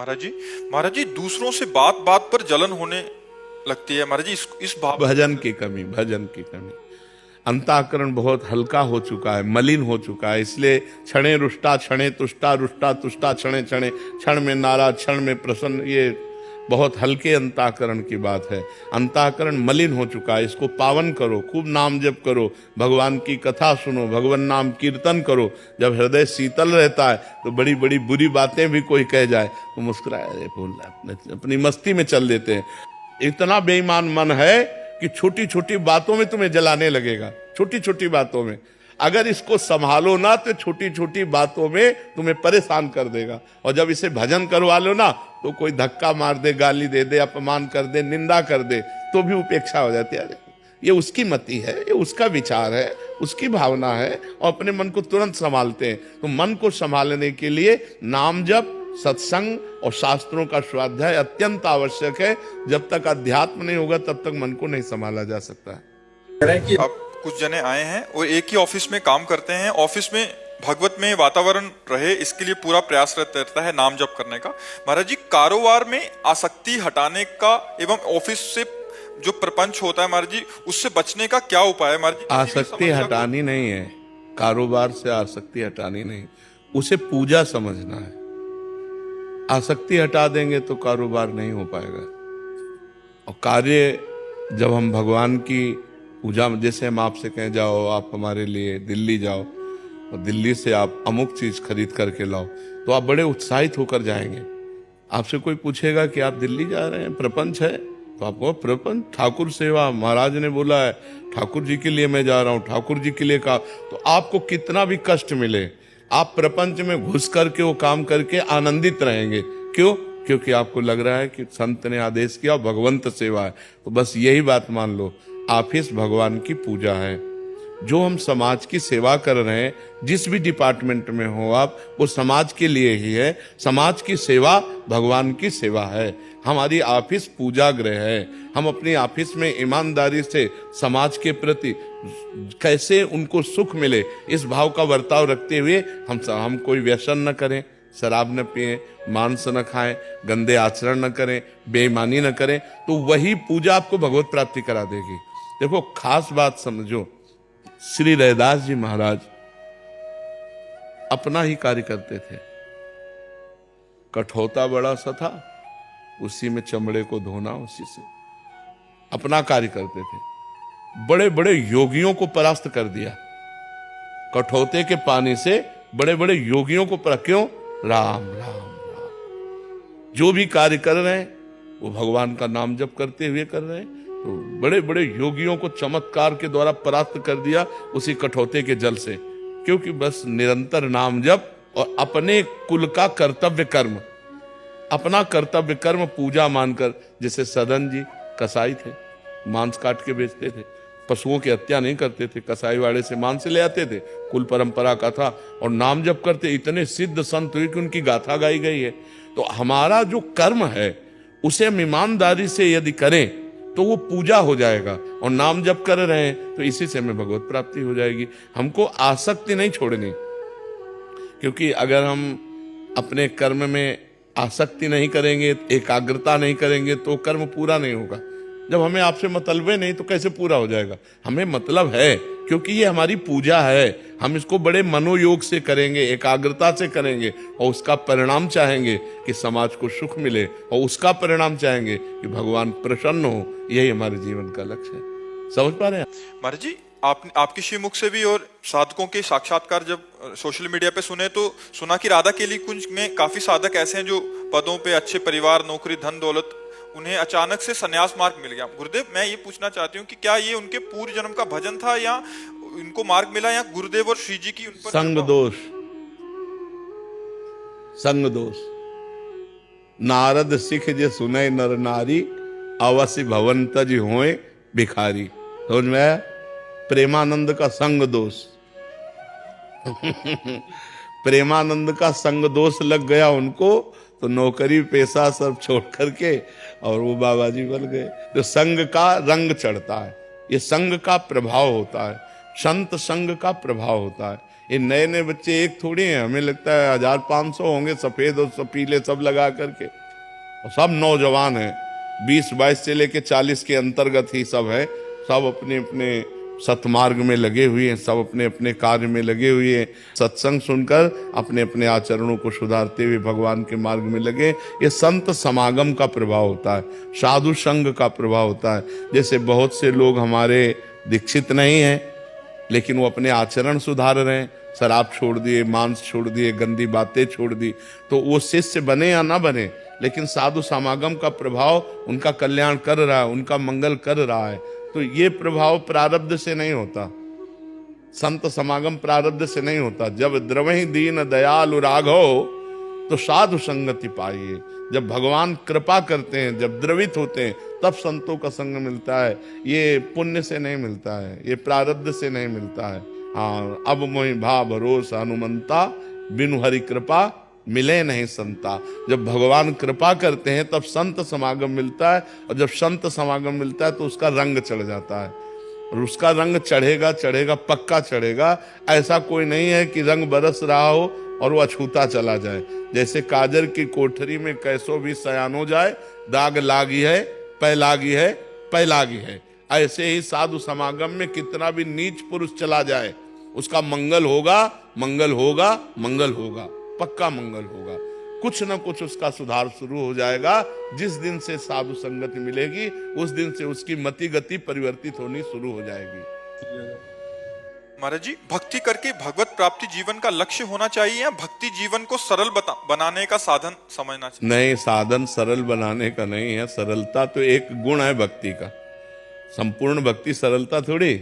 महाराज जी दूसरों से बात बात पर जलन होने लगती है महाराज जी। इस भाव भजन की कमी। अंतःकरण बहुत हल्का हो चुका है, मलिन हो चुका है, इसलिए क्षणे रुष्टा क्षणे तुष्टा, रुष्टा तुष्टा क्षणे क्षणे, क्षण में नाराज क्षण में प्रसन्न, ये बहुत हल्के अंतःकरण की बात है। अंतःकरण मलिन हो चुका है, इसको पावन करो, खूब नाम जप करो, भगवान की कथा सुनो, भगवान नाम कीर्तन करो। जब हृदय शीतल रहता है तो बड़ी बड़ी बुरी बातें भी कोई कह जाए तो मुस्कुराए, बोल अपनी मस्ती में चल देते हैं। इतना बेईमान मन है कि छोटी छोटी बातों में तुम्हें जलाने लगेगा, छोटी छोटी बातों में। अगर इसको संभालो ना तो छोटी छोटी बातों में तुम्हें परेशान कर देगा। और जब इसे भजन करवा लो ना तो कोई धक्का मार दे, गाली दे दे, अपमान कर दे, निंदा कर दे तो भी उपेक्षा हो जाती है। अरे ये उसकी मति है, ये उसका विचार है, उसकी भावना है, और अपने मन को तुरंत संभालते हैं। तो मन को संभालने के लिए नाम जप, सत्संग और शास्त्रों का स्वाध्याय अत्यंत आवश्यक है। जब तक अध्यात्म नहीं होगा तब तक मन को नहीं संभाला जा सकता है। अब कुछ जने आए हैं और एक ही ऑफिस में काम करते हैं, ऑफिस में भगवत में वातावरण रहे इसके लिए पूरा प्रयास रहता है नाम जप करने का। महाराज जी कारोबार में आसक्ति हटाने का एवं ऑफिस से जो प्रपंच होता है महाराज जी उससे बचने का क्या उपाय है महाराज जी? आसक्ति हटानी नहीं है, कारोबार से आसक्ति हटानी नहीं, उसे पूजा समझना है। आसक्ति हटा देंगे तो कारोबार नहीं हो पाएगा। और कार्य जब हम भगवान की पूजा, जैसे हम आपसे कहें जाओ आप हमारे लिए दिल्ली जाओ और दिल्ली से आप अमुक चीज खरीद करके लाओ, तो आप बड़े उत्साहित होकर जाएंगे। आपसे कोई पूछेगा कि आप दिल्ली जा रहे हैं, प्रपंच है, तो आपको प्रपंच, ठाकुर सेवा, महाराज ने बोला है ठाकुर जी के लिए मैं जा रहा हूं, ठाकुर जी के लिए कहा, तो आपको कितना भी कष्ट मिले आप प्रपंच में घुस करके वो काम करके आनंदित रहेंगे। क्यों? क्योंकि आपको लग रहा है कि संत ने आदेश किया, भगवंत सेवा है। तो बस यही बात मान लो, ऑफिस भगवान की पूजा है। जो हम समाज की सेवा कर रहे हैं, जिस भी डिपार्टमेंट में हो आप, वो समाज के लिए ही है। समाज की सेवा भगवान की सेवा है। हमारी ऑफिस पूजा गृह है। हम अपनी ऑफिस में ईमानदारी से समाज के प्रति कैसे उनको सुख मिले इस भाव का बर्ताव रखते हुए हम कोई व्यसन न करें, शराब न पिएं, मांस न खाएं, गंदे आचरण न करें, बेईमानी न करें, तो वही पूजा आपको भगवत प्राप्ति करा देगी। देखो खास बात समझो, श्री रैदास जी महाराज अपना ही कार्य करते थे। कठौता बड़ा सा था, उसी में चमड़े को धोना, उसी से अपना कार्य करते थे। बड़े बड़े योगियों को परास्त कर दिया कठौते के पानी से, बड़े बड़े योगियों को क्यों? राम राम राम। जो भी कार्य कर रहे हैं वो भगवान का नाम जप करते हुए कर रहे हैं। तो बड़े बड़े योगियों को चमत्कार के द्वारा परास्त कर दिया उसी कठौते के जल से, क्योंकि बस निरंतर नाम जप और अपने कुल का कर्तव्य कर्म, अपना कर्तव्य कर्म पूजा मानकर। जैसे सदन जी कसाई थे, मांस काट के बेचते थे, पशुओं की हत्या नहीं करते थे, कसाई वाड़े से मांस ले आते थे, कुल परंपरा का था, और नाम जप करते। इतने सिद्ध संत हुए कि उनकी गाथा गाई गई है। तो हमारा जो कर्म है उसे हम ईमानदारी से यदि करें तो वो पूजा हो जाएगा। और नाम जप कर रहे हैं तो इसी से हमें भगवत प्राप्ति हो जाएगी। हमको आसक्ति नहीं छोड़नी, क्योंकि अगर हम अपने कर्म में आसक्ति नहीं करेंगे, एकाग्रता नहीं करेंगे, तो कर्म पूरा नहीं होगा। जब हमें आपसे मतलब नहीं तो कैसे पूरा हो जाएगा? हमें मतलब है, क्योंकि ये हमारी पूजा है। हम इसको बड़े मनोयोग से करेंगे, एकाग्रता से करेंगे, और उसका परिणाम चाहेंगे कि समाज को सुख मिले, और उसका परिणाम चाहेंगे कि भगवान प्रसन्न हो। यही हमारे जीवन का लक्ष्य है। समझ पा रहे हैं महाराज जी? आपके श्रीमुख से भी और साधकों के साक्षात्कार जब सोशल मीडिया पे सुने तो सुना कि राधा केली कुंज में काफी साधक ऐसे हैं जो पदों पे, अच्छे परिवार, नौकरी, धन दौलत, उन्हें अचानक से संन्यास मार्ग मिल गया। गुरुदेव मैं ये पूछना चाहती हूँ कि क्या ये उनके पूर्व जन्म का भजन था, या इनको मार्ग मिला, या गुरुदेव और श्री जी की उन पर संग दोष? संग दोष। नारद सिख जे सुने नर नारी, अवश्य भवंत जी होए भिखारी। समझ में आया? प्रेमानंद का संग दोष प्रेमानंद का संग दोष लग गया उनको, तो नौकरी पेशा सब छोड़ करके और वो बाबा जी बन गए। तो संग का रंग चढ़ता है, ये संग का प्रभाव होता है, संत संग का प्रभाव होता है। ये नए नए बच्चे एक थोड़ी हैं, हमें लगता है 1500 होंगे, सफेद और सब पीले सब लगा करके, और सब नौजवान हैं, 20-22 से लेके 40 के अंतर्गत ही सब है। सब अपने अपने सतमार्ग में लगे हुए हैं, सब अपने अपने कार्य में लगे हुए हैं, सत्संग सुनकर अपने अपने आचरणों को सुधारते हुए भगवान के मार्ग में लगे। ये संत समागम का प्रभाव होता है, साधु संग का प्रभाव होता है। जैसे बहुत से लोग हमारे दीक्षित नहीं हैं, लेकिन वो अपने आचरण सुधार रहे हैं, शराब छोड़ दिए, मांस छोड़ दिए, गंदी बातें छोड़ दी, तो वो शिष्य बने या ना बने, लेकिन साधु समागम का प्रभाव उनका कल्याण कर रहा है, उनका मंगल कर रहा है। तो ये प्रभाव प्रारब्ध से नहीं होता, संत समागम प्रारब्ध से नहीं होता। जब द्रवहि दीन दयालु राघव तो साधु संगति पाइए। जब भगवान कृपा करते हैं, जब द्रवित होते हैं, तब संतों का संग मिलता है। ये पुण्य से नहीं मिलता है, ये प्रारब्ध से नहीं मिलता है। हाँ, अब मोहि भा भरोसा हनुमंता, बिनु हरि कृपा मिले नहीं संता। जब भगवान कृपा करते हैं तब संत समागम मिलता है, और जब संत समागम मिलता है तो उसका रंग चढ़ जाता है, और उसका रंग चढ़ेगा चढ़ेगा पक्का चढ़ेगा। ऐसा कोई नहीं है कि रंग बरस रहा हो और वो अछूता चला जाए। जैसे काजर की कोठरी में कैसो भी सयान हो जाए, दाग लागी है पै लागी है पै लागी है, ऐसे ही साधु समागम में कितना भी नीच पुरुष चला जाए, उसका मंगल होगा, मंगल होगा, मंगल होगा, पक्का मंगल होगा। कुछ न कुछ उसका सुधार शुरू हो जाएगा। जिस दिन से साधु संगति मिलेगी उस दिन से उसकी मति गति परिवर्तित होनी शुरू हो जाएगी। महाराज जी, भक्ति करके भगवत प्राप्ति जीवन का लक्ष्य होना चाहिए या भक्ति जीवन को सरल बनाने का साधन समझना चाहिए? नहीं, साधन सरल बनाने का नहीं है, सरलता तो एक गुण है भक्ति का। संपूर्ण भक्ति सरलता थोड़ी,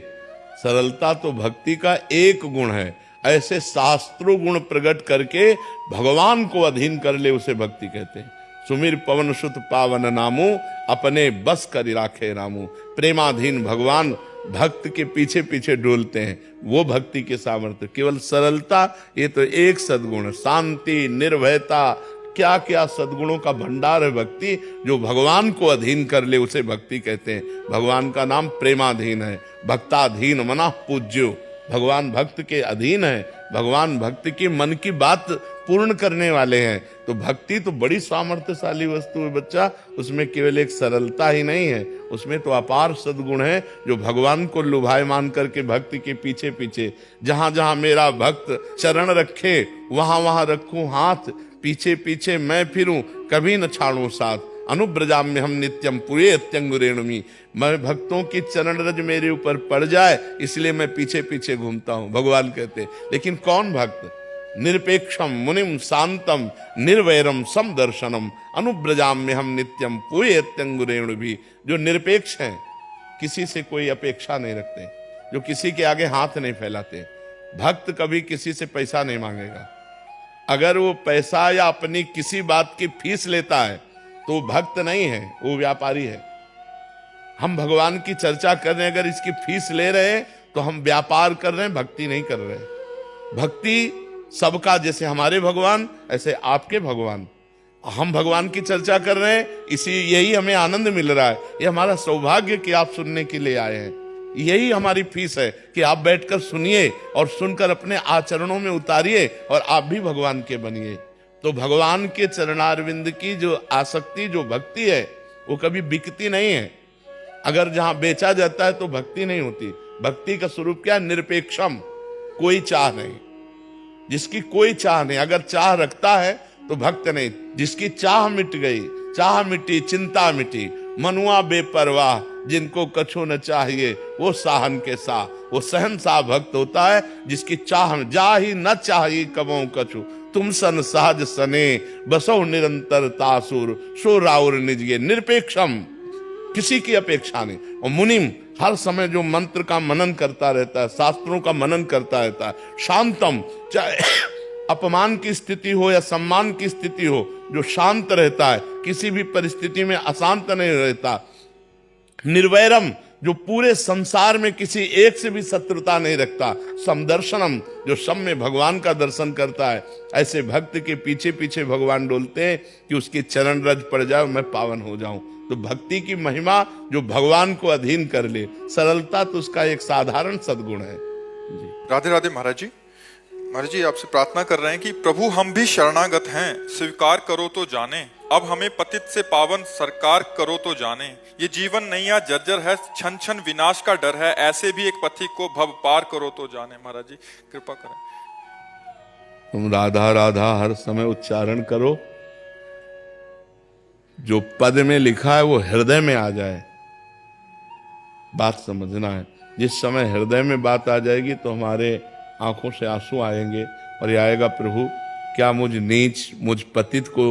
सरलता तो भक्ति का एक गुण है। ऐसे शास्त्रों गुण प्रकट करके भगवान को अधीन कर ले, उसे भक्ति कहते हैं। सुमिर पवन सुत पावन नामू, अपने बस कर राखे रामू। प्रेमाधीन भगवान भक्त के पीछे पीछे डोलते हैं, वो भक्ति के सामर्थ्य। केवल सरलता ये तो एक सद्गुण, शांति, निर्भयता, क्या क्या सद्गुणों का भंडार है भक्ति। जो भगवान को अधीन कर ले उसे भक्ति कहते हैं। भगवान का नाम प्रेमाधीन है, भक्ताधीन मना पूज्यो। भगवान भक्त के अधीन है, भगवान भक्त की मन की बात पूर्ण करने वाले हैं। तो भक्ति तो बड़ी सामर्थ्यशाली वस्तु है बच्चा, उसमें केवल एक सरलता ही नहीं है, उसमें तो अपार सद्गुण है। जो भगवान को लुभायमान करके भक्ति के पीछे पीछे, जहां जहां मेरा भक्त चरण रखे वहां वहां रखूं हाथ, पीछे पीछे मैं फिरूं कभी न छाड़ूं साथ। अनुब्रजाम में हम नित्यम पुरे अत्यंगुरेणुमी। मैं भक्तों की चरण रज मेरे ऊपर पड़ जाए इसलिए मैं पीछे पीछे घूमता हूं, भगवान कहते। लेकिन कौन भक्त? निरपेक्षम मुनिम शांतम निर्वैरम समदर्शनम अनुब्रजाम में हम नित्यम पुरे अत्यंगुरेणु भी। जो निरपेक्ष हैं, किसी से कोई अपेक्षा नहीं रखते, जो किसी के आगे हाथ नहीं फैलाते। भक्त कभी किसी से पैसा नहीं मांगेगा। अगर वो पैसा या अपनी किसी बात की फीस लेता है तो वो भक्त नहीं है, वो व्यापारी है। हम भगवान की चर्चा कर रहे हैं, अगर इसकी फीस ले रहे हैं तो हम व्यापार कर रहे हैं, भक्ति नहीं कर रहे हैं। भक्ति सबका, जैसे हमारे भगवान ऐसे आपके भगवान। हम भगवान की चर्चा कर रहे हैं, यही हमें आनंद मिल रहा है। ये हमारा सौभाग्य कि आप सुनने के लिए आए हैं। यही हमारी फीस है कि आप बैठकर सुनिए और सुनकर अपने आचरणों में उतारिए और आप भी भगवान के बनिए। तो भगवान के चरणारविंद की जो आसक्ति, जो भक्ति है, वो कभी बिकती नहीं है। अगर जहां बेचा जाता है तो भक्ति नहीं होती। भक्ति का स्वरूप क्या? निरपेक्षम, कोई चाह नहीं। जिसकी कोई चाह नहीं, अगर चाह रखता है तो भक्त नहीं। जिसकी चाह मिट गई, चाह मिटी, चिंता मिटी, मनुआ बेपरवाह, जिनको कछु न चाहिए वो साहन के सा। वो सहनशाह भक्त होता है जिसकी चाह जा ही न चाहिए कबो कछु। तुम सन सहज सने बसो निरंतर तासुर, सो राउर निजगे। निरपेक्षम, किसी की अपेक्षा नहीं। और मुनिम, हर समय जो मंत्र का मनन करता रहता है, शास्त्रों का मनन करता रहता है। शांतम, चाहे अपमान की स्थिति हो या सम्मान की स्थिति हो, जो शांत रहता है, किसी भी परिस्थिति में अशांत नहीं रहता। निर्वैरम, जो पूरे संसार में किसी एक से भी शत्रुता नहीं रखता। समदर्शनम, जो सब में भगवान का दर्शन करता है। ऐसे भक्त के पीछे पीछे भगवान डोलते हैं कि उसकी चरण रज पड़ जाए, मैं पावन हो जाऊं। तो भक्ति की महिमा जो भगवान को अधीन कर ले, सरलता तो उसका एक साधारण सद्गुण है। राधे राधे महाराज जी। महाराज जी आपसे प्रार्थना कर रहे हैं कि प्रभु हम भी शरणागत हैं, स्वीकार करो तो जाने। अब हमें पतित से पावन सरकार करो तो जाने। ये जीवन नैया जर्जर है, छन छन विनाश का डर है, ऐसे भी एक पथिक को भव पार करो तो जाने। महाराज जी कृपा करें। तुम राधा राधा हर समय उच्चारण करो, जो पद में लिखा है वो हृदय में आ जाए। बात समझना है, जिस समय हृदय में बात आ जाएगी तो हमारे आंखों से आंसू आएंगे और ये आएगा, प्रभु क्या मुझ नीच मुझ पतित को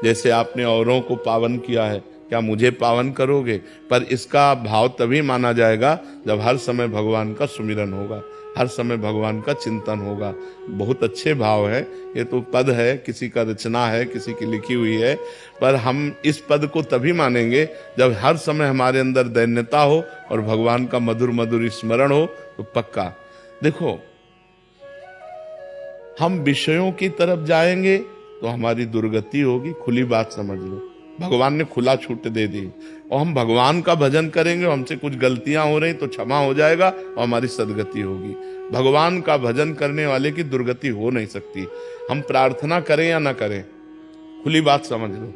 जैसे आपने औरों को पावन किया है, क्या मुझे पावन करोगे। पर इसका भाव तभी माना जाएगा जब हर समय भगवान का सुमिरन होगा, हर समय भगवान का चिंतन होगा। बहुत अच्छे भाव है, ये तो पद है, किसी का रचना है, किसी की लिखी हुई है, पर हम इस पद को तभी मानेंगे जब हर समय हमारे अंदर दैन्यता हो और भगवान का मधुर मधुर स्मरण हो। तो पक्का देखो, हम विषयों की तरफ जाएंगे तो हमारी दुर्गति होगी। खुली बात समझ लो, भगवान ने खुला छूट दे दी। और हम भगवान का भजन करेंगे, हमसे कुछ गलतियां हो रही तो क्षमा हो जाएगा और हमारी सदगति होगी। भगवान का भजन करने वाले की दुर्गति हो नहीं सकती। हम प्रार्थना करें या ना करें, खुली बात समझ लो,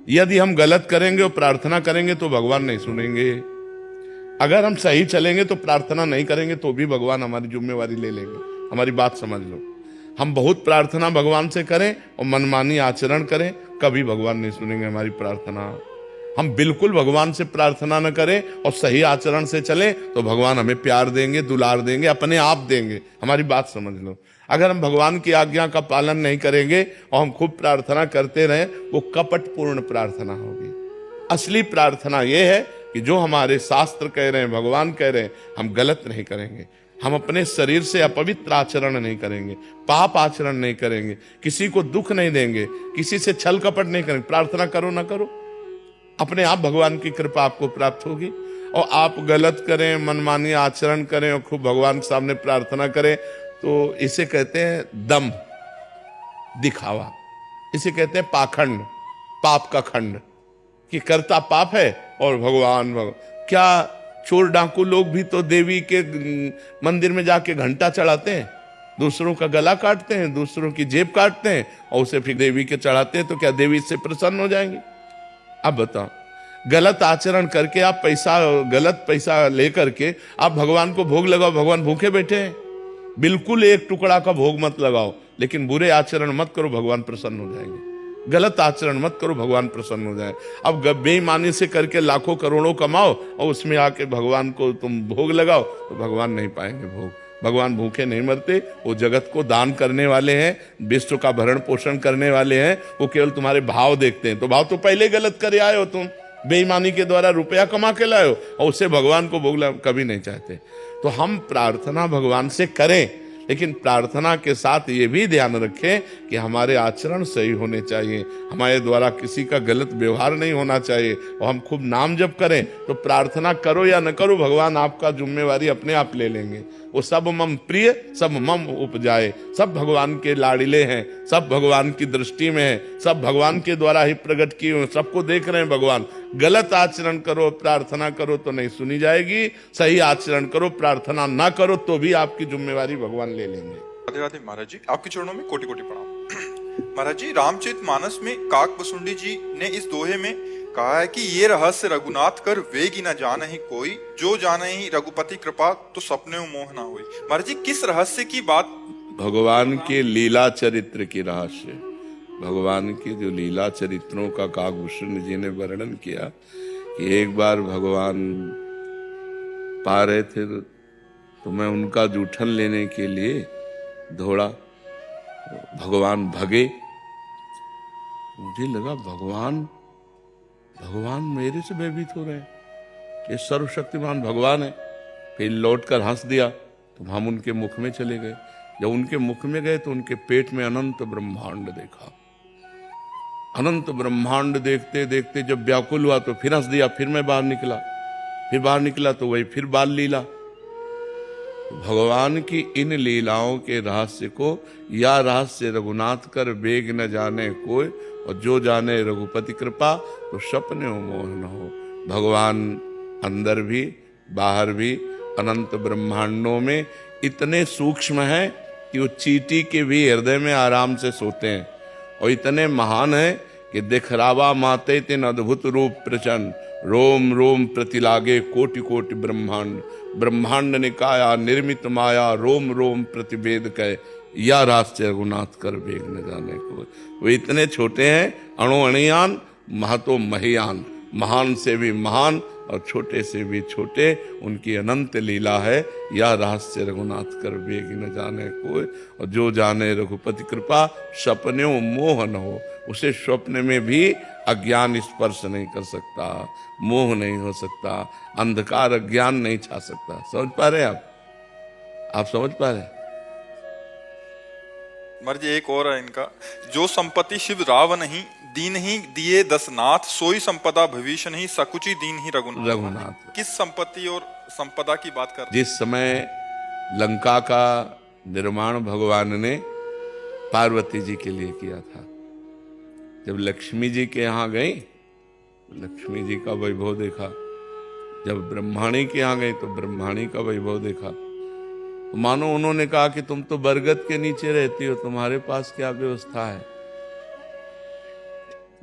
यदि हम गलत करेंगे और प्रार्थना करेंगे तो भगवान नहीं सुनेंगे। अगर हम सही चलेंगे तो प्रार्थना नहीं करेंगे तो भी भगवान हमारी जिम्मेवारी ले लेंगे। हमारी बात समझ लो, हम बहुत प्रार्थना भगवान से करें और मनमानी आचरण करें, कभी भगवान नहीं सुनेंगे हमारी प्रार्थना। हम बिल्कुल भगवान से प्रार्थना न करें और सही आचरण से चलें तो भगवान हमें प्यार देंगे, दुलार देंगे, अपने आप देंगे। हमारी बात समझ लो, अगर हम भगवान की आज्ञा का पालन नहीं करेंगे और हम खूब प्रार्थना करते रहें, वो कपटपूर्ण प्रार्थना होगी। असली प्रार्थना ये है कि जो हमारे शास्त्र कह रहे हैं, भगवान कह रहे हैं, हम गलत नहीं करेंगे। हम अपने शरीर से अपवित्र आचरण नहीं करेंगे, पाप आचरण नहीं करेंगे, किसी को दुख नहीं देंगे, किसी से छल कपट नहीं करेंगे। प्रार्थना करो ना करो, अपने आप भगवान की कृपा आपको प्राप्त होगी। और आप गलत करें, मनमानी आचरण करें और खूब भगवान के सामने प्रार्थना करें तो इसे कहते हैं दम, दिखावा। इसे कहते हैं पाखंड, पाप का खंड, कि करता पाप है और भगवान क्या चोर डाकू लोग भी तो देवी के मंदिर में जाके घंटा चढ़ाते हैं, दूसरों का गला काटते हैं, दूसरों की जेब काटते हैं और उसे फिर देवी के चढ़ाते हैं। तो क्या देवी इससे प्रसन्न हो जाएंगे? अब बताओ, गलत आचरण करके आप गलत पैसा लेकर के आप भगवान को भोग लगाओ, भगवान भूखे बैठे हैं। बिल्कुल एक टुकड़ा का भोग मत लगाओ, लेकिन बुरे आचरण मत करो, भगवान प्रसन्न हो जाएंगे। गलत आचरण मत करो, भगवान प्रसन्न हो जाए। अब बेईमानी से करके लाखों करोड़ों कमाओ और उसमें आके भगवान को तुम भोग लगाओ तो भगवान नहीं पाएंगे भोग। भगवान भूखे नहीं मरते, वो जगत को दान करने वाले हैं, विश्व का भरण पोषण करने वाले हैं। वो केवल तुम्हारे भाव देखते हैं। तो भाव तो पहले गलत करे आए हो, तुम बेईमानी के द्वारा रुपया कमा के लाए हो और उससे भगवान को भोग कभी नहीं चाहते। तो हम प्रार्थना भगवान से करें, लेकिन प्रार्थना के साथ ये भी ध्यान रखें कि हमारे आचरण सही होने चाहिए, हमारे द्वारा किसी का गलत व्यवहार नहीं होना चाहिए। और हम खूब नाम जप करें तो प्रार्थना करो या न करो, भगवान आपका जिम्मेवारी अपने आप ले लेंगे। वो सब मम प्रिय सब मम उपजाए, सब भगवान के लाडिले हैं, सब भगवान की दृष्टि में है, सब भगवान के द्वारा ही प्रकट किए हुए, सबको देख रहे हैं भगवान। गलत आचरण करो, प्रार्थना करो तो नहीं सुनी जाएगी, सही आचरण करो, प्रार्थना ना करो तो भी आपकी जिम्मेवारी भगवान ले लेंगे। राधे राधे महाराज जी, आपके चरणों में कोटि कोटि प्रणाम। महाराज जी, रामचरितमानस में काक बसुंडी जी ने इस दोहे में कहा है कि ये रहस्य रघुनाथ कर वेगी न जाने ही कोई, जो जाने ही रघुपति कृपा तो सपने मोह ना हुई। महाराज जी, किस रहस्य की बात? भगवान के लीला चरित्र की रहस्य, भगवान के जो लीला चरित्रों का काकभूषण जी ने वर्णन किया कि एक बार भगवान पा रहे थे तो मैं उनका जूठन लेने के लिए दौड़ा, भगवान भगे। मुझे लगा भगवान मेरे से भयभीत हो रहे हैं, ये सर्वशक्तिमान भगवान है। फिर लौटकर हंस दिया तो हम उनके मुख में चले गए। जब उनके मुख में गए तो उनके पेट में अनंत ब्रह्मांड देखा। अनंत ब्रह्मांड देखते देखते जब व्याकुल हुआ तो फिर हंस दिया। फिर मैं बाहर निकला तो वही फिर बाल लीला। भगवान की इन लीलाओं के रहस्य को, या रहस्य रघुनाथ कर वेग न जाने कोई, और जो जाने रघुपति कृपा तो सपने मोह न हो। भगवान अंदर भी बाहर भी अनंत ब्रह्मांडों में इतने सूक्ष्म हैं कि वो चींटी के भी हृदय में आराम से सोते हैं, और इतने महान हैं कि दिखरावा माते तिन अद्भुत रूप प्रचंड, रोम रोम प्रतिलागे कोटि कोटि ब्रह्मांड, ब्रह्मांड निकाया निर्मित माया, रोम रोम प्रतिवेद कह, या राष्ट्र रघुनाथ कर वेग न जाने को। वो इतने छोटे हैं, अणु अणियान महतो महियान, महान से भी महान और छोटे से भी छोटे, उनकी अनंत लीला है। या रहस्य रघुनाथ कर वेग न जाने कोई, और जो जाने रघुपति कृपा सपन्यों मोह न हो। उसे स्वप्न में भी अज्ञान स्पर्श नहीं कर सकता, मोह नहीं हो सकता, अंधकार अज्ञान नहीं छा सकता। समझ पा रहे आप समझ पा रहे? महाराज जी एक और है इनका, जो संपत्ति शिव राव नहीं दीन ही दिए दसनाथ, सोई संपदा भविष्य नहीं सकुची दीन ही रघुनाथ। किस संपत्ति और संपदा की बात कर रहे? जिस समय लंका का निर्माण भगवान ने पार्वती जी के लिए किया था, जब लक्ष्मी जी के यहाँ गई, लक्ष्मी जी का वैभव देखा, जब ब्रह्माणी के यहाँ गई तो ब्रह्माणी का वैभव देखा। मानो उन्होंने कहा कि तुम तो बरगद के नीचे रहती हो, तुम्हारे पास क्या व्यवस्था है।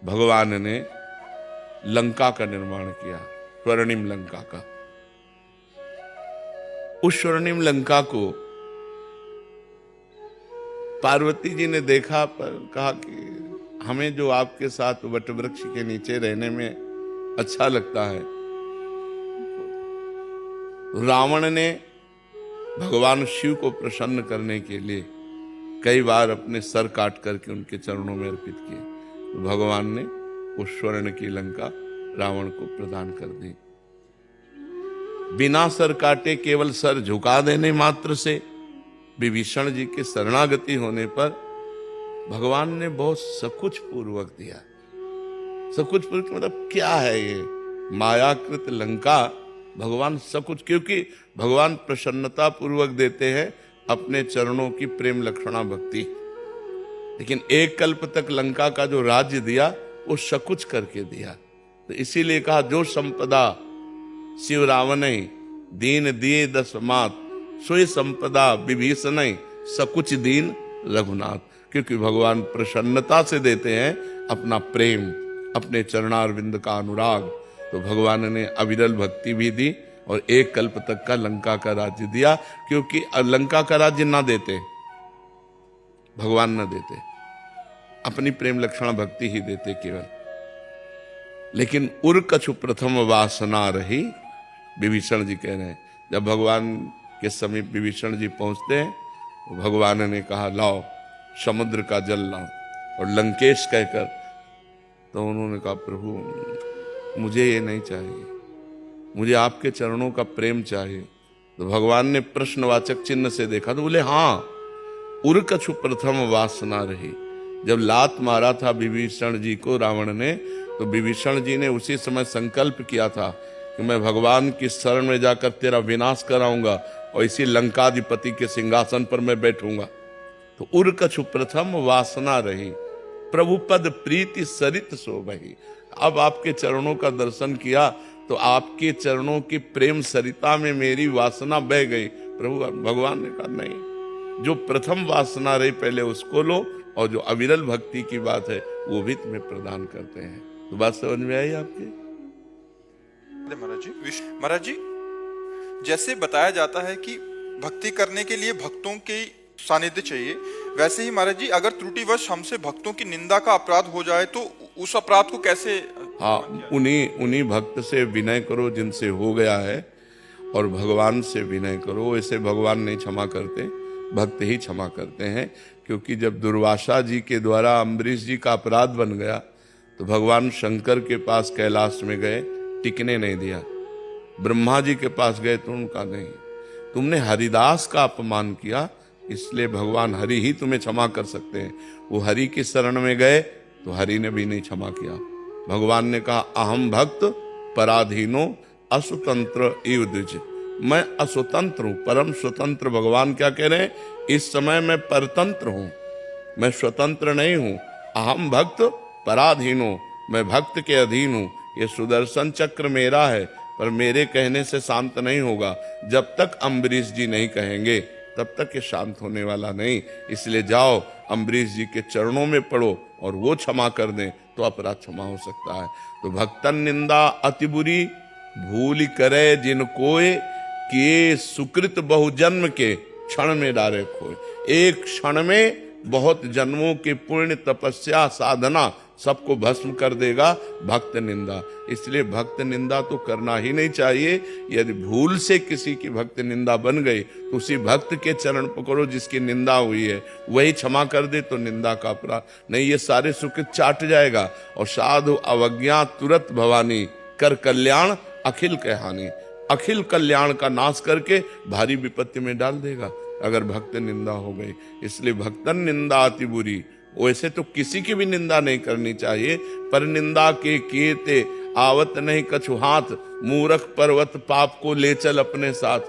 भगवान ने लंका का निर्माण किया, स्वर्णिम लंका का। उस स्वर्णिम लंका को पार्वती जी ने देखा, पर कहा कि हमें जो आपके साथ वटवृक्ष के नीचे रहने में अच्छा लगता है। रावण ने भगवान शिव को प्रसन्न करने के लिए कई बार अपने सर काट करके उनके चरणों में अर्पित किए, तो भगवान ने उस स्वर्ण की लंका रावण को प्रदान कर दी। बिना सर काटे केवल सर झुका देने मात्र से विभीषण जी के शरणागति होने पर भगवान ने बहुत सकुच पूर्वक दिया। सकुच पूर्वक मतलब क्या है ये? मायाकृत लंका भगवान सकुच, क्योंकि भगवान प्रसन्नता पूर्वक देते हैं अपने चरणों की प्रेम लक्षणा भक्ति। लेकिन एक कल्प तक लंका का जो राज्य दिया वो सकुच करके दिया। तो इसीलिए कहा जो संपदा शिव रावण दीन दिए दसमात, सोई संपदा विभीषण सकुच दीन रघुनाथ। क्योंकि भगवान प्रसन्नता से देते हैं अपना प्रेम, अपने चरणारविंद का अनुराग। तो भगवान ने अविरल भक्ति भी दी और एक कल्प तक का लंका का राज्य दिया। क्योंकि लंका का राज्य ना देते भगवान, ना देते, अपनी प्रेम लक्षण भक्ति ही देते केवल। लेकिन उर कछु प्रथम वासना रही, विभीषण जी कह रहे हैं। जब भगवान के समीप विभीषण जी पहुंचते हैं तो भगवान ने कहा लाओ समुद्र का जल लाओ, और लंकेश कहकर, तो उन्होंने कहा प्रभु मुझे ये नहीं चाहिए, मुझे आपके चरणों का प्रेम चाहिए। तो भगवान ने प्रश्नवाचक चिन्ह से देखा तो बोले हाँ, उर कछु प्रथम वासना रही। जब लात मारा था विभीषण जी को रावण ने, तो विभीषण जी ने उसी समय संकल्प किया था कि मैं भगवान की शरण में जाकर तेरा विनाश कराऊंगा और इसी लंकाधिपति के सिंहासन पर मैं बैठूंगा। तो उर कछु प्रथम वासना रही, प्रभु पद प्रीति सरित शोभहि। अब आपके चरणों का दर्शन किया तो आपके चरणों की प्रेम सरिता में मेरी वासना बह गई। प्रभु भगवान ने कहा नहीं, जो प्रथम वासना रही पहले उसको लो, और जो अविरल भक्ति की बात है वो भी तुम्हें प्रदान करते हैं। तो बात समझ में आई आपके? महाराज जी जैसे बताया जाता है कि भक्ति करने के लिए भक्तों के सानिध्य चाहिए, वैसे ही महाराज जी अगर त्रुटिवश हमसे भक्तों की निंदा का अपराध हो जाए तो उस अपराध को कैसे? हाँ, उन्हीं भक्त से विनय करो जिनसे हो गया है, और भगवान से विनय करो। ऐसे भगवान नहीं क्षमा करते, भक्त ही क्षमा करते हैं। क्योंकि जब दुर्वासा जी के द्वारा अम्बरीश जी का अपराध बन गया तो भगवान शंकर के पास कैलाश में गए, टिकने नहीं दिया। ब्रह्मा जी के पास गए तो उनका नहीं, तुमने हरिदास का अपमान किया, इसलिए भगवान हरि ही तुम्हें क्षमा कर सकते हैं। वो हरि की शरण में गए तो हरि ने भी नहीं क्षमा किया। भगवान ने कहा अहम भक्त पराधीनो असुतंत्र इव द्विज, मैं असुतंत्र हूं, परम स्वतंत्र। भगवान क्या कह रहे हैं? इस समय मैं परतंत्र हूं, मैं स्वतंत्र नहीं हूं। अहम भक्त पराधीनो, मैं भक्त के अधीन हूं। ये सुदर्शन चक्र मेरा है, पर मेरे कहने से शांत नहीं होगा। जब तक अम्बरीश जी नहीं कहेंगे तब तक ये शांत होने वाला नहीं। इसलिए जाओ अम्बरीश जी के चरणों में पड़ो और वो क्षमा कर दें तो अपराध क्षमा हो सकता है। तो भक्तन निंदा अति बुरी, भूल करे जिन कोय, किए सुकृत बहु जन्म के, क्षण में डारे खोए। एक क्षण में बहुत जन्मों के पुण्य तपस्या साधना सबको भस्म कर देगा भक्त निंदा। इसलिए भक्त निंदा तो करना ही नहीं चाहिए। यदि भूल से किसी की भक्त निंदा बन गई तो उसी भक्त के चरण पकड़ो जिसकी निंदा हुई है, वही क्षमा कर दे तो निंदा का अपराध नहीं, ये सारे सुख चाट जाएगा। और साधु अवज्ञा तुरत भवानी, कर कल्याण अखिल के हानि। अखिल कल्याण का नाश करके भारी विपत्ति में डाल देगा अगर भक्त निंदा हो गई। इसलिए भक्तन निंदा अति बुरी। वैसे तो किसी की भी निंदा नहीं करनी चाहिए, पर निंदा के कीते आवत नहीं कछु हाथ, मूर्ख पर्वत पाप को ले चल अपने साथ।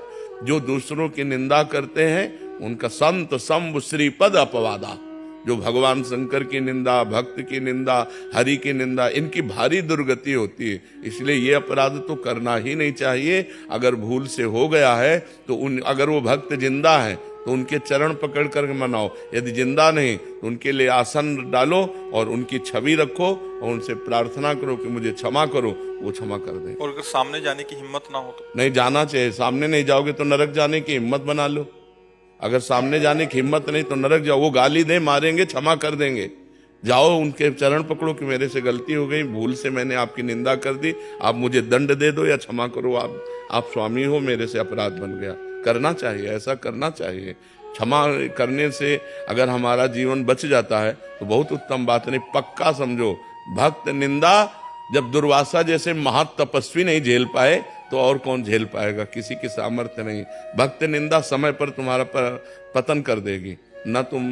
जो दूसरों की निंदा करते हैं उनका संत शंभु श्रीपद अपवादा। जो भगवान शंकर की निंदा, भक्त की निंदा, हरि की निंदा, इनकी भारी दुर्गति होती है। इसलिए ये अपराध तो करना ही नहीं चाहिए। अगर भूल से हो गया है तो अगर वो भक्त जिंदा है तो उनके चरण पकड़ कर मनाओ, यदि जिंदा नहीं तो उनके लिए आसन डालो और उनकी छवि रखो और उनसे प्रार्थना करो कि मुझे क्षमा करो, वो क्षमा कर दे। और अगर सामने जाने की हिम्मत ना हो तो नहीं जाना चाहिए। सामने नहीं जाओगे तो नरक जाने की हिम्मत बना लो। अगर सामने जाने की हिम्मत नहीं तो नरक जाओ। वो गाली दे, मारेंगे, क्षमा कर देंगे। जाओ उनके चरण पकड़ो कि मेरे से गलती हो गई, भूल से मैंने आपकी निंदा कर दी, आप मुझे दंड दे दो या क्षमा करो, आप स्वामी हो, मेरे से अपराध बन गया। करना चाहिए, ऐसा करना चाहिए। क्षमा करने से अगर हमारा जीवन बच जाता है तो बहुत उत्तम बात। नहीं पक्का समझो, भक्त निंदा जब दुर्वासा जैसे महातपस्वी नहीं झेल पाए तो और कौन झेल पाएगा, किसी की सामर्थ्य नहीं। भक्त निंदा समय पर तुम्हारा पतन कर देगी। न तुम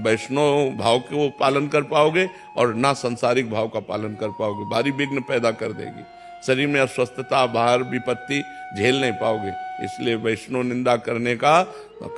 वैष्णव भाव को पालन कर पाओगे और ना सांसारिक भाव का पालन कर पाओगे, भारी विघ्न पैदा कर देगी। शरीर में अस्वस्थता, बाहर विपत्ति झेल नहीं पाओगे। इसलिए वैष्णव निंदा करने का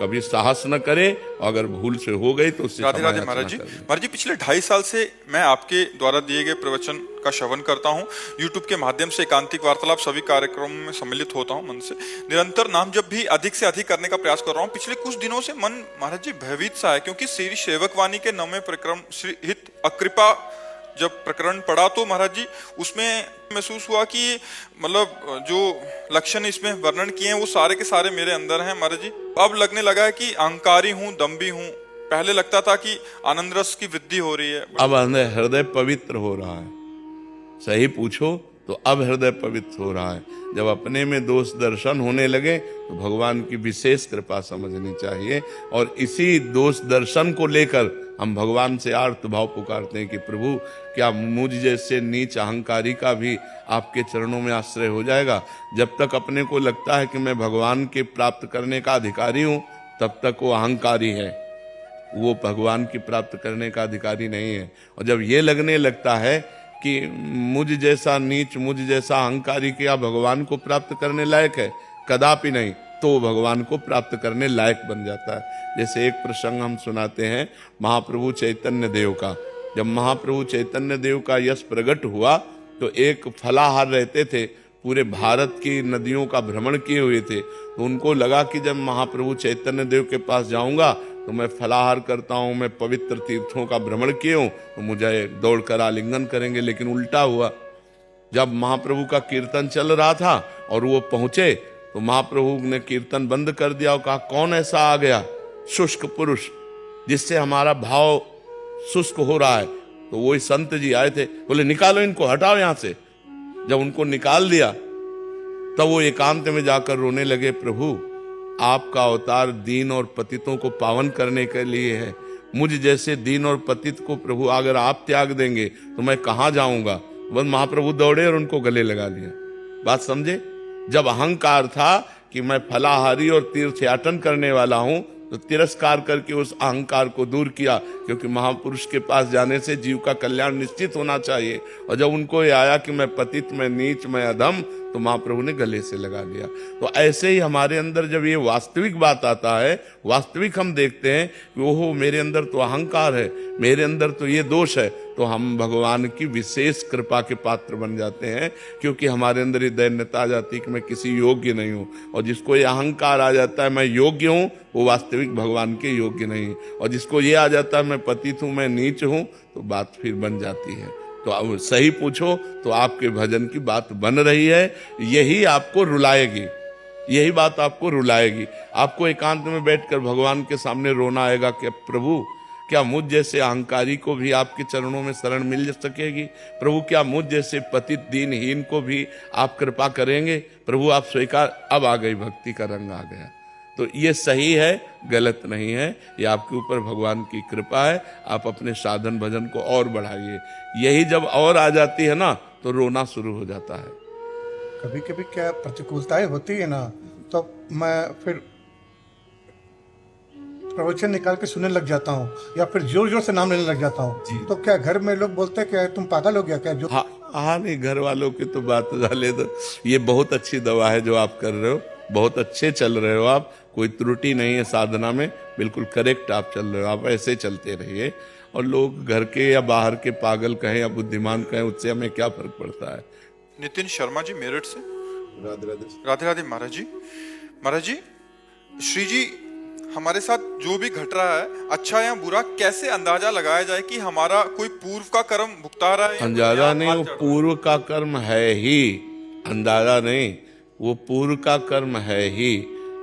कभी साहस न करे, अगर भूल से हो गई तो उससे राधे राधे महाराज जी। महाराज जी, पिछले 2.5 साल से मैं आपके द्वारा दिए गए प्रवचन का श्रवण करता हूँ। यूट्यूब के माध्यम से एकांतिक वार्तालाप सभी कार्यक्रमों में सम्मिलित होता हूँ। मन से निरंतर नाम जब भी अधिक से अधिक करने का प्रयास कर रहा हूँ। पिछले कुछ दिनों से मन महाराज जी भयभीत सा है, क्योंकि श्री सेवक वाणी के 9वें प्रकरण श्री हित अकृपा जब प्रकरण पढ़ा तो महाराज जी उसमें महसूस हुआ कि मतलब जो लक्षण इसमें वर्णन किए हैं वो सारे के सारे मेरे अंदर हैं महाराज जी। अब लगने लगा है कि अहंकारी हूँ, दम्भी हूँ। पहले लगता था कि आनंद रस की वृद्धि हो रही है, अब हृदय पवित्र हो रहा है। सही पूछो तो अब हृदय पवित्र हो रहा है। जब अपने में दोष दर्शन होने लगे तो भगवान की विशेष कृपा समझनी चाहिए। और इसी दोष दर्शन को लेकर हम भगवान से आर्त भाव पुकारते हैं कि प्रभु क्या मुझ जैसे नीच अहंकारी का भी आपके चरणों में आश्रय हो जाएगा। जब तक अपने को लगता है कि मैं भगवान के प्राप्त करने का अधिकारी हूँ तब तक वो अहंकारी है, वो भगवान की प्राप्त करने का अधिकारी नहीं है। और जब ये लगने लगता है कि मुझ जैसा नीच, मुझ जैसा अहंकारी क्या भगवान को प्राप्त करने लायक है, कदापि नहीं, तो भगवान को प्राप्त करने लायक बन जाता है। जैसे एक प्रसंग हम सुनाते हैं महाप्रभु चैतन्य देव का। जब महाप्रभु चैतन्य देव का यश प्रकट हुआ तो एक फलाहार रहते थे, पूरे भारत की नदियों का भ्रमण किए हुए थे। तो उनको लगा कि जब महाप्रभु चैतन्य देव के पास जाऊंगा तो मैं फलाहार करता हूँ, मैं पवित्र तीर्थों का भ्रमण किए हूँ, तो मुझे दौड़कर आलिंगन करेंगे। लेकिन उल्टा हुआ। जब महाप्रभु का कीर्तन चल रहा था और वो पहुंचे तो महाप्रभु ने कीर्तन बंद कर दिया और कहा कौन ऐसा आ गया शुष्क पुरुष जिससे हमारा भाव शुष्क हो रहा है। तो वही संत जी आए थे, बोले निकालो इनको, हटाओ यहां से। जब उनको निकाल दिया तब वो एकांत में जाकर रोने लगे, प्रभु आपका अवतार दीन और पतितों को पावन करने के लिए है। मुझ जैसे दीन और पतित को प्रभु अगर आप त्याग देंगे तो मैं कहां जाऊंगा। बस महाप्रभु दौड़े और उनको गले लगा लिया। बात समझे? जब अहंकार था कि मैं फलाहारी और तीर्थयाटन करने वाला हूं तो तिरस्कार करके उस अहंकार को दूर किया, क्योंकि महापुरुष के पास जाने से जीव का कल्याण निश्चित होना चाहिए। और जब उनको ये आया कि मैं पतित, मैं नीच, मैं अधम, तो महाप्रभु ने गले से लगा दिया। तो ऐसे ही हमारे अंदर जब ये वास्तविक बात आता है, वास्तविक हम देखते हैं कि ओहो मेरे अंदर तो अहंकार है, मेरे अंदर तो ये दोष है, तो हम भगवान की विशेष कृपा के पात्र बन जाते हैं, क्योंकि हमारे अंदर ये दैन्यता आ जाती है कि मैं किसी योग्य नहीं हूँ। और जिसको ये अहंकार आ जाता है मैं योग्य हूँ, वो वास्तविक भगवान के योग्य नहीं। और जिसको ये आ जाता है मैं पतित हूँ, मैं नीच हूँ, तो बात फिर बन जाती है। तो अब सही पूछो तो आपके भजन की बात बन रही है, यही आपको रुलाएगी, यही बात आपको रुलाएगी। आपको एकांत में बैठकर भगवान के सामने रोना आएगा कि प्रभु क्या मुझ जैसे अहंकारी को भी आपके चरणों में शरण मिल सकेगी? प्रभु क्या मुझ जैसे पतित दीनहीन को भी आप कृपा करेंगे? प्रभु आप स्वीकार। अब आ गई, भक्ति का रंग आ गया। तो ये सही है, गलत नहीं है, ये आपके ऊपर भगवान की कृपा है। आप अपने साधन भजन को और बढ़ाइए। यही जब और आ जाती है ना, तो रोना शुरू हो जाता है। कभी कभी क्या प्रतिकूलताएं होती है ना, तो मैं फिर प्रवचन निकाल के सुनने लग जाता हूँ, या फिर जोर जोर से नाम लेने लग जाता हूँ। तो क्या घर में लोग बोलते हैं क्या तुम पागल हो गया क्या? जो हाँ नहीं, घर वालों की तो बात डाले तो ये बहुत अच्छी दवा है जो आप कर रहे हो, बहुत अच्छे चल रहे हो आप, कोई त्रुटि नहीं है साधना में, बिल्कुल करेक्ट आप चल रहे हो। आप ऐसे चलते रहिए। और लोग घर के या बाहर के पागल कहें या बुद्धिमान कहें, उससे हमें क्या फर्क पड़ता है। नितिन शर्मा जी मेरठ से। राधे राधे। राधे राधे महाराज जी। महाराज जी, श्री जी हमारे साथ जो भी घट रहा है, अच्छा या बुरा, कैसे अंदाजा लगाया जाए कि हमारा कोई पूर्व का कर्म भुगता रहा है? अंदाजा नहीं, वो पूर्व का कर्म है ही, अंदाजा नहीं, वो पूर्व का कर्म है ही।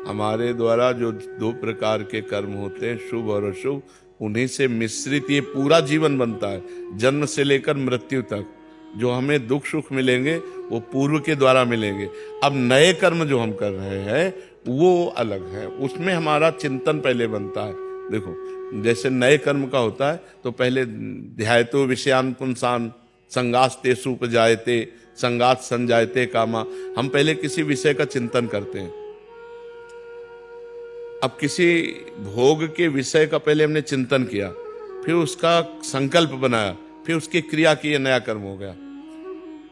हमारे द्वारा जो दो प्रकार के कर्म होते हैं, शुभ और अशुभ, उन्हीं से मिश्रित ये पूरा जीवन बनता है, जन्म से लेकर मृत्यु तक। जो हमें दुख सुख मिलेंगे वो पूर्व के द्वारा मिलेंगे। अब नए कर्म जो हम कर रहे हैं वो अलग है, उसमें हमारा चिंतन पहले बनता है। देखो जैसे नए कर्म का होता है तो पहले ध्यायतो विषयान पुंसान संगास्ते सुपजायते संगात संजायते कामा, हम पहले किसी विषय का चिंतन करते हैं। अब किसी भोग के विषय का पहले हमने चिंतन किया, फिर उसका संकल्प बनाया, फिर उसकी क्रिया की, ये नया कर्म हो गया।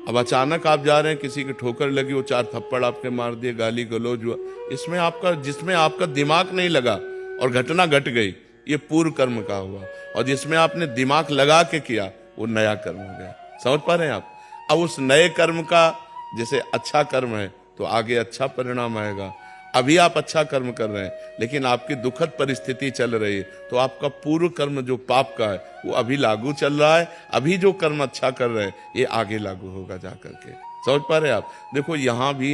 अब अचानक आप जा रहे हैं, किसी की ठोकर लगी, वो 4 थप्पड़ आपके मार दिए, गाली गलौज हुआ, इसमें आपका, जिसमें आपका दिमाग नहीं लगा और घटना घट गई, ये पूर्व कर्म का हुआ। और जिसमें आपने दिमाग लगा के किया वो नया कर्म हो गया। समझ पा रहे हैं आप? अब उस नए कर्म का, जैसे अच्छा कर्म है तो आगे अच्छा परिणाम आएगा। अभी आप अच्छा कर्म कर रहे हैं लेकिन आपकी दुखद परिस्थिति चल रही है, तो आपका पूर्व कर्म जो पाप का है वो अभी लागू चल रहा है। अभी जो कर्म अच्छा कर रहे हैं ये आगे लागू होगा जा करके। समझ पा रहे हैं आप? देखो यहाँ भी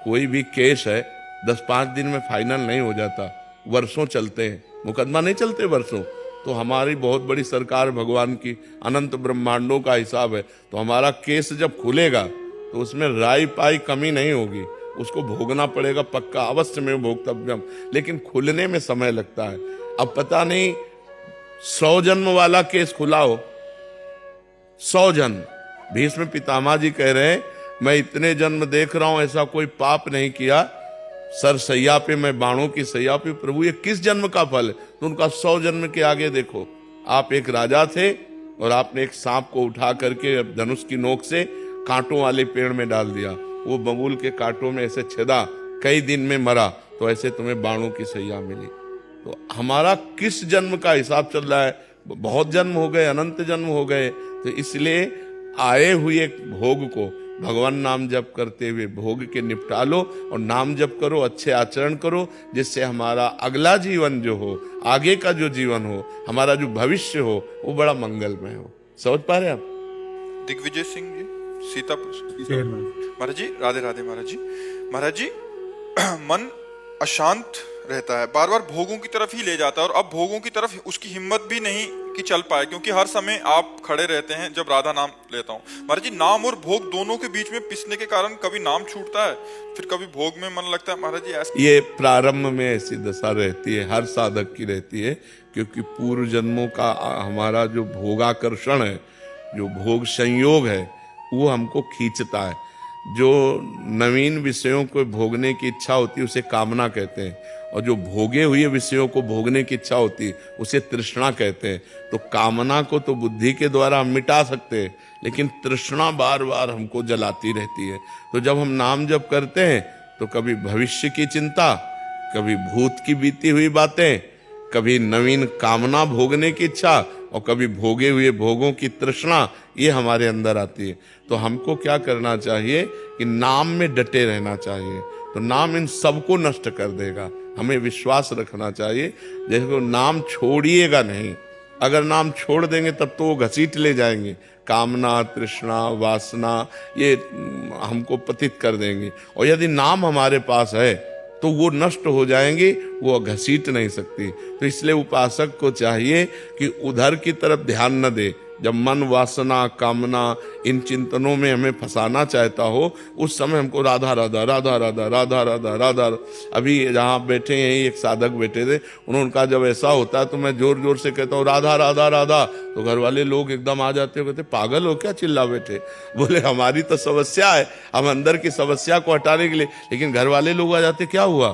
कोई भी केस है 10-5 दिन में फाइनल नहीं हो जाता, वर्षों चलते हैं, मुकदमा नहीं चलते वर्षों। तो हमारी बहुत बड़ी सरकार भगवान की अनंत ब्रह्मांडों का हिसाब है, तो हमारा केस जब खुलेगा तो उसमें राई पाई कमी नहीं होगी, उसको भोगना पड़ेगा पक्का, अवश्य में भोक्तव्यम, लेकिन खुलने में समय लगता है। अब पता नहीं 100 जन्म वाला केस खुला हो, 100 जन्म। भीष्म पितामह जी कह रहे हैं मैं इतने जन्म देख रहा हूं, ऐसा कोई पाप नहीं किया, सर सैया पे, मैं बाणों की सैया पे, प्रभु ये किस जन्म का फल है? तो उनका 100 जन्म के आगे देखो। आप एक राजा थे और आपने एक सांप को उठा करके धनुष की नोक से कांटों वाले पेड़ में डाल दिया, वो बबूल के कांटों में ऐसे छेदा, कई दिन में मरा, तो ऐसे तुम्हें बाणों की सैया मिली। तो हमारा किस जन्म का हिसाब चल रहा है? बहुत जन्म हो गए, अनंत जन्म हो गए। तो इसलिए आए हुए भोग को भगवान नाम जप करते हुए भोग के निपटा लो, और नाम जप करो, अच्छे आचरण करो, जिससे हमारा अगला जीवन जो हो, आगे का जो जीवन हो, हमारा जो भविष्य हो, वो बड़ा मंगलमय हो। समझ पा रहे आप? दिग्विजय सिंह जी सीतापुर से। महाराज जी राधे राधे। महाराज जी, महाराज जी मन अशांत रहता है, बार बार भोगों की तरफ ही ले जाता है, और अब भोगों की तरफ उसकी हिम्मत भी नहीं कि चल पाए, क्योंकि हर समय आप खड़े रहते हैं जब राधा नाम लेता हूँ। महाराज जी, नाम और भोग दोनों के बीच में पिसने के कारण कभी नाम छूटता है, फिर कभी भोग में मन लगता है। महाराज जी ऐसे ये प्रारंभ में ऐसी दशा रहती है, हर साधक की रहती है, क्योंकि पूर्व जन्मों का हमारा जो भोगाकर्षण है, जो भोग संयोग है, वो हमको खींचता है। जो नवीन विषयों को भोगने की इच्छा होती है उसे कामना कहते हैं, और जो भोगे हुए विषयों को भोगने की इच्छा होती है उसे तृष्णा कहते हैं। तो कामना को तो बुद्धि के द्वारा हम मिटा सकते हैं, लेकिन तृष्णा बार बार हमको जलाती रहती है। तो जब हम नाम जप करते हैं तो कभी भविष्य की चिंता, कभी भूत की बीती हुई बातें, कभी नवीन कामना भोगने की इच्छा और कभी भोगे हुए भोगों की तृष्णा, ये हमारे अंदर आती है। तो हमको क्या करना चाहिए कि नाम में डटे रहना चाहिए। तो नाम इन सबको नष्ट कर देगा, हमें विश्वास रखना चाहिए। जैसे नाम छोड़िएगा नहीं, अगर नाम छोड़ देंगे तब तो वो घसीट ले जाएंगे, कामना, तृष्णा, वासना, ये हमको पतित कर देंगे। और यदि नाम हमारे पास है तो वो नष्ट हो जाएंगे, वो घसीट नहीं सकती। तो इसलिए उपासक को चाहिए कि उधर की तरफ ध्यान न दे। जब मन, वासना, कामना इन चिंतनों में हमें फंसाना चाहता हो, उस समय हमको राधा राधा राधा राधा राधा राधा राधा। अभी जहाँ बैठे हैं एक साधक बैठे थे, उनका जब ऐसा होता है तो मैं जोर जोर से कहता हूँ राधा राधा राधा, तो घर वाले लोग एकदम आ जाते हो, कहते पागल हो क्या चिल्ला बैठे। बोले हमारी तो समस्या है, हम अंदर की समस्या को हटाने के लिए, लेकिन घर वाले लोग आ जाते, क्या हुआ,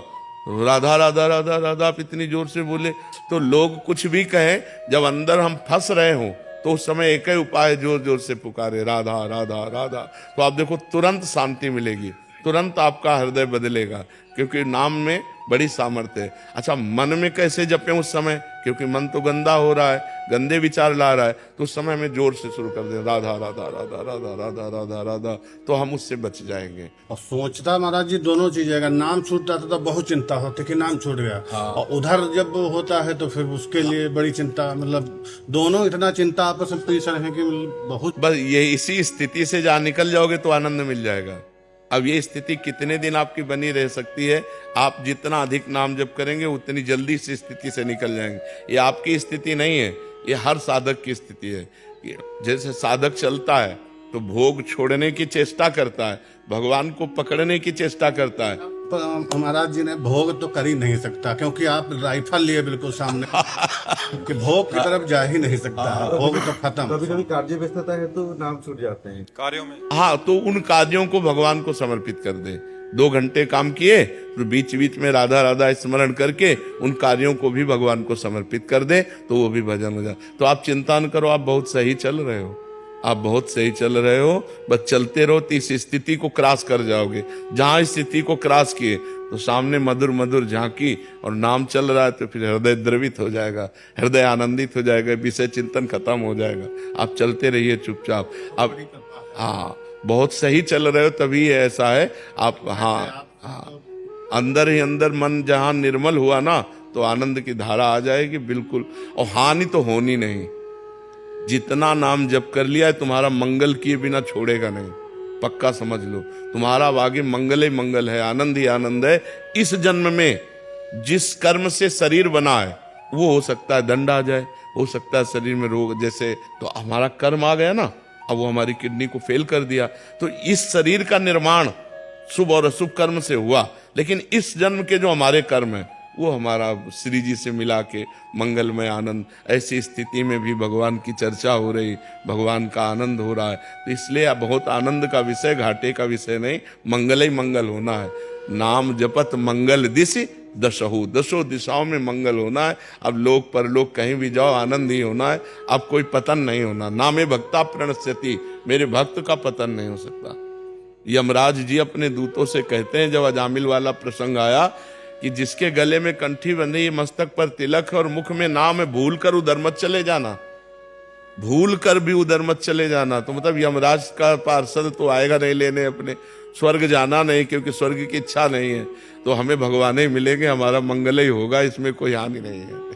राधा राधा राधा राधा आप इतनी जोर से बोले। तो लोग कुछ भी कहें, जब अंदर हम फंस रहे हों तो उस समय एक ही उपाय जोर जोर से पुकारे राधा राधा राधा। तो आप देखो तुरंत शांति मिलेगी, तुरंत आपका हृदय बदलेगा, क्योंकि नाम में बड़ी सामर्थ्य है। अच्छा, मन में कैसे जपें उस समय, क्योंकि मन तो गंदा हो रहा है, गंदे विचार ला रहा है, तो उस समय हमें जोर से शुरू कर दें राधा राधा राधा राधा राधा राधा राधा, तो हम उससे बच जाएंगे। और सोचता महाराज जी दोनों चीजें, अगर नाम छूटता तो बहुत चिंता होती कि नाम छूट गया, और उधर जब होता है तो फिर उसके लिए बड़ी चिंता, मतलब दोनों इतना चिंता आपस में पीस रहे हैं कि बहुत। बस ये इसी स्थिति से जहाँ निकल जाओगे तो आनंद मिल जाएगा। अब ये स्थिति कितने दिन आपकी बनी रह सकती है, आप जितना अधिक नाम जप करेंगे उतनी जल्दी से स्थिति से निकल जाएंगे। ये आपकी स्थिति नहीं है, ये हर साधक की स्थिति है। जैसे साधक चलता है तो भोग छोड़ने की चेष्टा करता है, भगवान को पकड़ने की चेष्टा करता है। महाराज जी ने भोग तो कर ही नहीं सकता, क्योंकि आप राइफल लिए बिल्कुल सामने कि भोग की तरफ जा ही नहीं सकता, भोग तो खत्म। कभी कभी कार्य व्यस्तता है तो नाम छूट जाते हैं कार्यों में। हाँ, तो उन कार्यों को भगवान को समर्पित कर दे। 2 घंटे काम किए तो बीच बीच में राधा राधा स्मरण करके उन कार्यों को भी भगवान को समर्पित कर दे, तो वो भी भजन हो जाए। तो आप चिंता न करो, आप बहुत सही चल रहे हो, आप बहुत सही चल रहे हो। बस चलते रहो तो इस स्थिति को क्रॉस कर जाओगे। जहां इस स्थिति को क्रॉस किए तो सामने मधुर मधुर झांकी और नाम चल रहा है, तो फिर हृदय द्रवित हो जाएगा, हृदय आनंदित हो जाएगा, विषय चिंतन खत्म हो जाएगा। आप चलते रहिए चुपचाप। अब हाँ, बहुत सही चल रहे हो, तभी ऐसा है आप। हाँ, अंदर ही अंदर मन जहां निर्मल हुआ ना, तो आनंद की धारा आ जाएगी बिल्कुल, और हानि तो होनी नहीं। जितना नाम जप कर लिया है, तुम्हारा मंगल किए बिना छोड़ेगा नहीं, पक्का समझ लो। तुम्हारा आगे मंगल ही मंगल है, आनंद ही आनंद है। इस जन्म में जिस कर्म से शरीर बना है, वो हो सकता है दंड आ जाए, हो सकता है शरीर में रोग, जैसे तो हमारा कर्म आ गया ना, अब वो हमारी किडनी को फेल कर दिया। तो इस शरीर का निर्माण शुभ और अशुभ कर्म से हुआ, लेकिन इस जन्म के जो हमारे कर्म है वो हमारा श्री जी से मिला के मंगलमय आनंद। ऐसी स्थिति में भी भगवान की चर्चा हो रही, भगवान का आनंद हो रहा है, तो इसलिए बहुत आनंद का विषय, घाटे का विषय नहीं, मंगल ही मंगल होना है। नाम जपत मंगल दिशि दशहु, 10 दिशाओं में मंगल होना है। अब लोक परलोक कहीं भी जाओ आनंद ही होना है, अब कोई पतन नहीं होना। नामे भक्ता प्रणश्यति, मेरे भक्त का पतन नहीं हो सकता। यमराज जी अपने दूतों से कहते हैं, जब अजामिल वाला प्रसंग आया कि जिसके गले में कंठी बंधी, मस्तक पर तिलक और मुख में नाम है, भूल कर उधर मत चले जाना, भूल कर भी उधर मत चले जाना। तो मतलब यमराज का पार्षद तो आएगा नहीं लेने, अपने स्वर्ग जाना नहीं, क्योंकि स्वर्ग की इच्छा नहीं है। तो हमें भगवान ही मिलेंगे, हमारा मंगल ही होगा, इसमें कोई हानि नहीं है।